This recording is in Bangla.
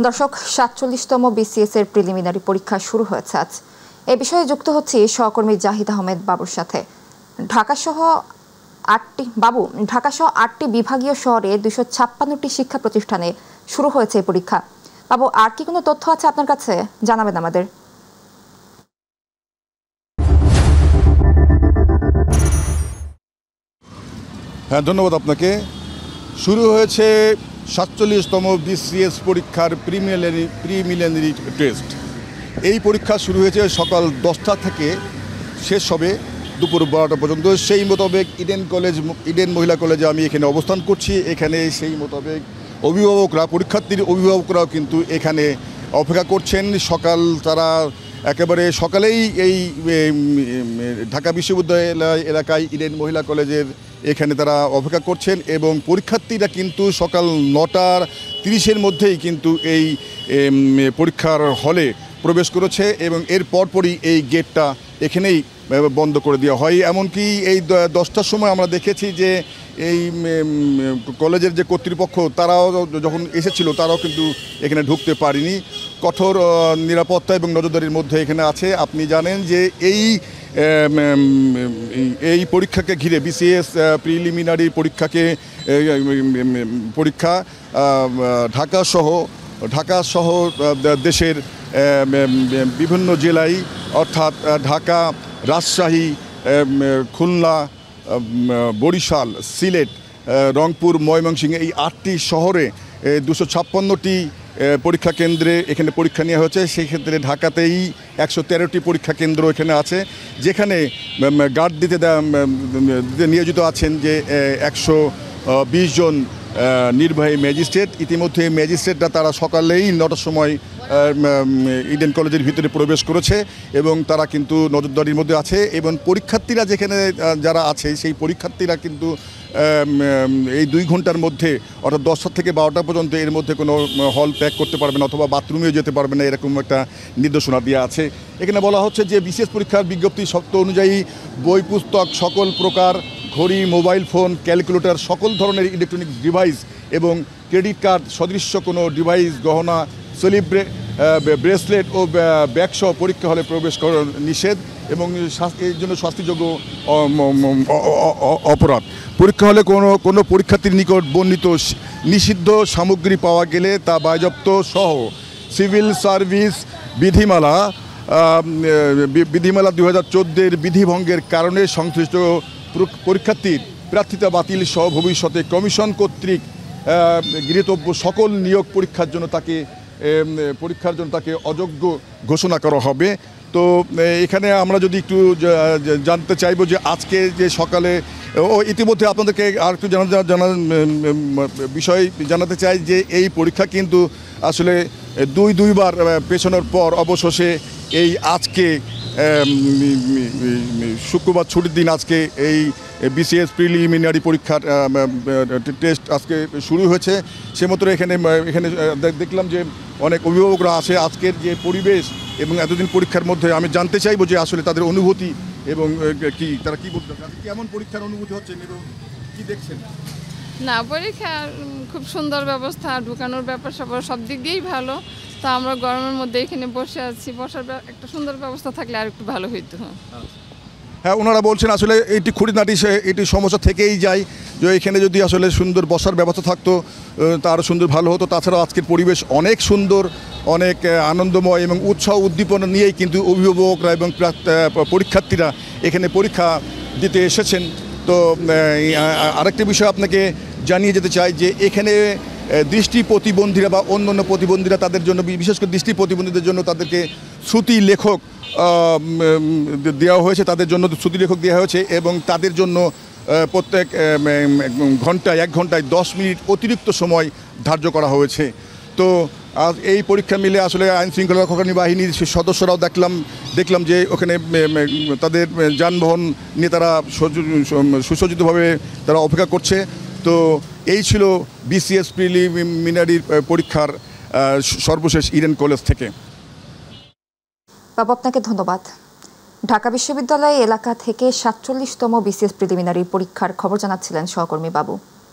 দর্শক ৪৭তম বিসিএস এর প্রিলিমিনারি পরীক্ষা শুরু হয়েছে আজ। এ বিষয়ে যুক্ত হচ্ছি সহকর্মী জাহিদ আহমেদ বাবুর সাথে। ঢাকাসহ ৮টি বিভাগীয় শহরে ২৫৬টি শিক্ষা প্রতিষ্ঠানে শুরু হয়েছে এই পরীক্ষা। বাবু, আর কি কোনো তথ্য আছে আপনার কাছে, জানাবেন আমাদের। হ্যাঁ, ধন্যবাদ আপনাকে। শুরু হয়েছে ৪৭তম বিসিএস পরীক্ষার প্রিলিমিনারি টেস্ট। এই পরীক্ষা শুরু হয়েছে সকাল 10টা থেকে শেষ হবে দুপুর 12টা পর্যন্ত। সেই মোতাবেক ইডেন মহিলা কলেজে আমি এখানে অবস্থান করছি। এখানে সেই মোতাবেক পরীক্ষার্থীর অভিভাবকরাও কিন্তু এখানে অপেক্ষা করছেন। তারা একেবারে সকালেই এই ঢাকা বিশ্ববিদ্যালয় এলাকায় ইডেন মহিলা কলেজের এখানে তারা অপেক্ষা করছেন এবং পরীক্ষার্থীরা কিন্তু সকাল 9:30-এর মধ্যেই কিন্তু এই পরীক্ষার হলে প্রবেশ করেছে এবং এর পরপরই এই গেটটা এখানেই বন্ধ করে দেওয়া হয়। এমনকি এই 10টার সময় আমরা দেখেছি যে এই কলেজের যে কর্তৃপক্ষ তারাও যখন এসেছিল তারাও কিন্তু এখানে ঢুকতে পারেনি। কঠোর নিরাপত্তা এবং নজরদারির মধ্যে এখানে আছে। আপনি জানেন যে এই পরীক্ষাকে ঘিরে বিসিএস প্রিলিমিনারি পরীক্ষা ঢাকাসহ দেশের বিভিন্ন জেলায় অর্থাৎ ঢাকা, রাজশাহী, খুলনা, বরিশাল, সিলেট, রংপুর, ময়মনসিংহ এই 8টি শহরে 256টি পরীক্ষা কেন্দ্রে এখানে পরীক্ষা নেওয়া হয়েছে। সেই ক্ষেত্রে ঢাকাতেই 113টি পরীক্ষা কেন্দ্র এখানে আছে, যেখানে গার্ড দিতে নিয়োজিত আছেন যে 120 জন নির্বাহী ম্যাজিস্ট্রেট। ইতিমধ্যে ম্যাজিস্ট্রেটরা তারা সকালেই 9টার সময় ইডেন কলেজের ভিতরে প্রবেশ করেছে এবং তারা কিন্তু নজরদারির মধ্যে আছে এবং পরীক্ষার্থীরা যেখানে যারা আছে সেই পরীক্ষার্থীরা কিন্তু এই 2 ঘন্টার মধ্যে অর্থাৎ 10টা থেকে 12টা পর্যন্ত এর মধ্যে কোনো হল ত্যাগ করতে পারবে না অথবা বাথরুমেও যেতে পারবে না, এরকম একটা নির্দেশনা দেওয়া আছে। এখানে বলা হচ্ছে যে বিশেষ পরীক্ষার বিজ্ঞপ্তি শর্ত অনুযায়ী বই পুস্তক সকল প্রকার, ঘড়ি, মোবাইল ফোন, ক্যালকুলেটর, সকল ধরনের ইলেকট্রনিক ডিভাইস এবং ক্রেডিট কার্ড সদৃশ্য কোনো ডিভাইস, গহনা, ব্রেসলেট ও ব্যাগসহ পরীক্ষা হলে প্রবেশ করা নিষেধ এবং এর জন্য শাস্তিযোগ্য অপরাধ। পরীক্ষা হলে কোনো পরীক্ষার্থীর নিকট বর্ণিত নিষিদ্ধ সামগ্রী পাওয়া গেলে তা বাজেয়াপ্ত সহ সিভিল সার্ভিস বিধিমালা 2014-এর বিধিভঙ্গের কারণে সংশ্লিষ্ট পরীক্ষার্থীর প্রার্থিতা বাতিল সহ ভবিষ্যতে কমিশন কর্তৃক গৃহীতব্য সকল নিয়োগ পরীক্ষার জন্য তাকে অযোগ্য ঘোষণা করা হবে। তো এখানে আমরা যদি একটু জানতে চাইবো যে আজকে যে সকালে ইতিমধ্যে আপনাদেরকে আর একটু বিষয় জানাতে চাই যে এই পরীক্ষা কিন্তু আসলে দুইবার পেছানোর পর অবশেষে এই আজকে শুক্রবার ছুটির দিন আজকে এই বিসিএস প্রিলিমিনারি পরীক্ষার টেস্ট আজকে শুরু হয়েছে। সে মতো এখানে দেখলাম যে অনেক অভিভাবকরা আছে। আজকের যে পরিবেশ এবং এতদিন পরীক্ষার মধ্যে আমি জানতে চাইবো যে আসলে তাদের অনুভূতি এবং তারা কি বলতে কেমন পরীক্ষার অনুভূতি হচ্ছে, কি দেখছেন? না, পরীক্ষা খুব সুন্দর ব্যবস্থা, ঢুকানোর ব্যাপার সব দিক দিয়েই ভালো। তো আমরা গরমের মধ্যে এখানে বসে আছি, বসার একটা সুন্দর ব্যবস্থা থাকলে আর একটু ভালো হইতো। হ্যাঁ, ওনারা বলছেন আসলে এটি খুঁটিনাটি এটি সমস্যা থেকেই যায় যে এখানে যদি আসলে সুন্দর বসার ব্যবস্থা থাকতো তা আরও সুন্দর ভালো হতো। তাছাড়াও আজকের পরিবেশ অনেক সুন্দর, অনেক আনন্দময় এবং উৎসাহ উদ্দীপনা নিয়েই কিন্তু অভিভাবকরা এবং পরীক্ষার্থীরা এখানে পরীক্ষা দিতে এসেছেন। তো আরেকটি বিষয় আপনাকে জানিয়ে যেতে চাই যে এখানে দৃষ্টি প্রতিবন্ধীরা বা অন্যান্য প্রতিবন্ধীরা তাদের জন্য, বিশেষ করে দৃষ্টি প্রতিবন্ধীদের জন্য তাদেরকে শ্রুতি লেখক দেওয়া হয়েছে, এবং তাদের জন্য প্রত্যেক ঘন্টায় 1 ঘন্টায় 10 মিনিট অতিরিক্ত সময় ধার্য করা হয়েছে। তো এই পরীক্ষা মিলে আসলে আইন শৃঙ্খলা রক্ষাকারী বাহিনীর সদস্যরাও দেখলাম যে ওখানে তাদের যানবাহন নিয়ে তারা সুসজ্জিতভাবে তারা অপেক্ষা করছে। তো এই ছিল বিসিএস প্রিলিমিনারির পরীক্ষার সর্বশেষ ইডেন কলেজ থেকে। বাবু, আপনাকে ধন্যবাদ। ঢাকা বিশ্ববিদ্যালয় এলাকা থেকে ৪৭তম বিসিএস প্রিলিমিনারি পরীক্ষার খবর জানাচ্ছিলেন সহকর্মী বাবু।